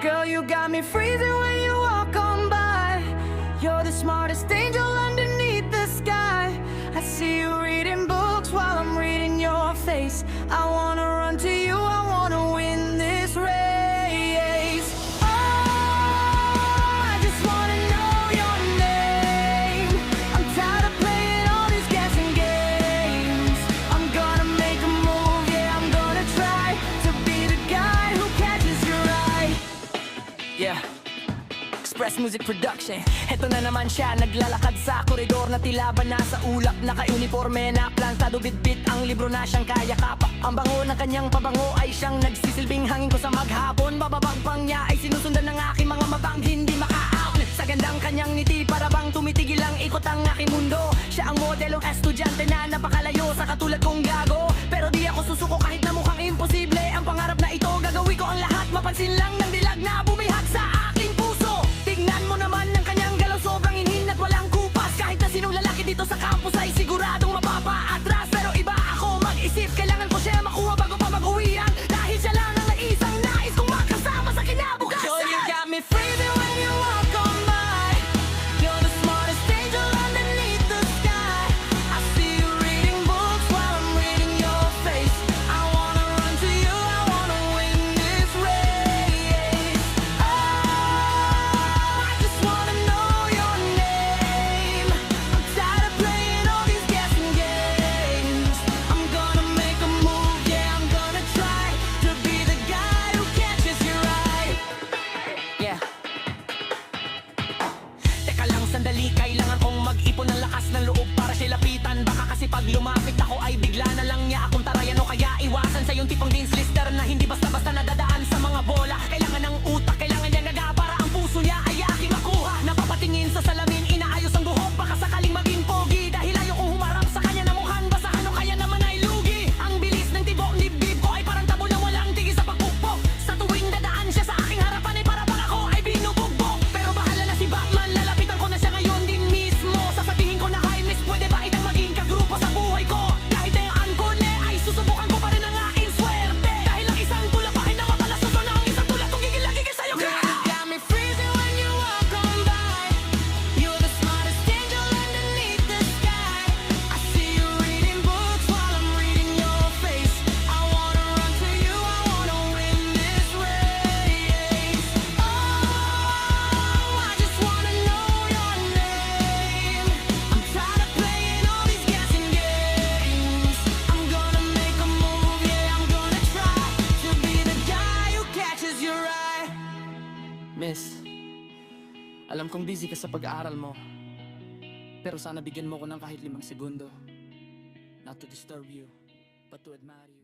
Girl, you got me freezing when you walk on by. You're the smartest angel underneath the sky. I see you reading books while I'm reading your face. I wanna run to you, I wanna win this race. Oh, I just wanna know your name. I'm tired of playing all these guessing games. I'm gonna make a move, yeah, I'm gonna try to be the guy who catches your eye. Yeah, Express Music Production. Heto na naman siya, naglalakad sa koridor na tila ba nasa ulap. Naka-uniforme na plantado, bitbit ang libro na siyang kayakap. Ang bango ng kanyang pabango ay siyang nagsisilbing hangin ko sa maghapon. Bababagbang niya ay sinusundan ng aking mga mabang hindi maka-out. Sa gandang kanyang ngiti para bang tumitigil ang ikot ang aking mundo. Siya ang modelong estudyante na napakalayo sa katulad kong gago. Pero di ako susuko kahit na mukhang imposible. Ang pangarap na ito, gagawin ko ang lahat. Mapansin lang ng dilag na bumihag sa aking puso. Tignan mo naman ang kanyang galaw, sobrang inhin at walang kupas. Kahit na sinong lalaki dito sa campus ay siguradong mapapaatras. Pero iba ako mag-isip, kailangan ko siya makuha bago pa mag-uwian. Dahil siya lang ang naisang nais kong makasama sa kinabukasan. Sure, you got me freezing when you walk on by. You're the smartest angel underneath the sky. I see you reading books while I'm reading your face. I wanna run to you, I wanna win this race. Oh, I just wanna know your name. I'm tired of playing all these guessing games. I'm gonna make a move, yeah, I'm gonna try to be the guy who catches your eye. Yeah. Teka lang sandali, kailangan kong mag-ipon ng lakas ng loob para siya lapitan. Baka kasi pag lumapit ako ay bigla na lang niya akong tarayan. O kaya iwasan sa yung tipong Dean's Lister na hindi basta-basta nadadaan sa mga bola. Kailangan ng utak, kailangan niya naga para ang puso niya ay aking makuha. Napapatingin sa salamin, inaayos ang buhok, baka sakaling maging pogi. Dahil ayaw kong humarap sa kanya na mukhang basahan o kaya naman ay lugi. Ang bilis ng tibok ni bib ko ay parang tabo na walang tigil sa pagpukpok. Sa tuwing dadaan siya sa aking harapan ay para bang ako ay binubugbog. Pero bahala na si Batman, lalapitan ko na siya ngayon din mismo. Sasabihin ko na hi miss, pwede ba itang maging kagrupo sa buhay ko? Kahit na yung angkole ay susubukan ko pa rin ang aking swerte. Dahil ang isang tulak ay na mapalasos na ang isang tulak kong gigil-gigil sa'yo. Girl, you got me freezing when you walk on by. You're the smartest angel underneath the sky. I see you reading books while I'm reading your face. I wanna run to you, I wanna win this race. Oh, I just wanna know your name. I'm tired of playing all these guessing games. I'm gonna make a move, yeah, I'm gonna try to be the guy who catches your eye. Miss, alam kong busy ka sa pag-aaral mo, pero sana bigyan mo ko ng kahit 5 segundo. Not to disturb you, but to admire you.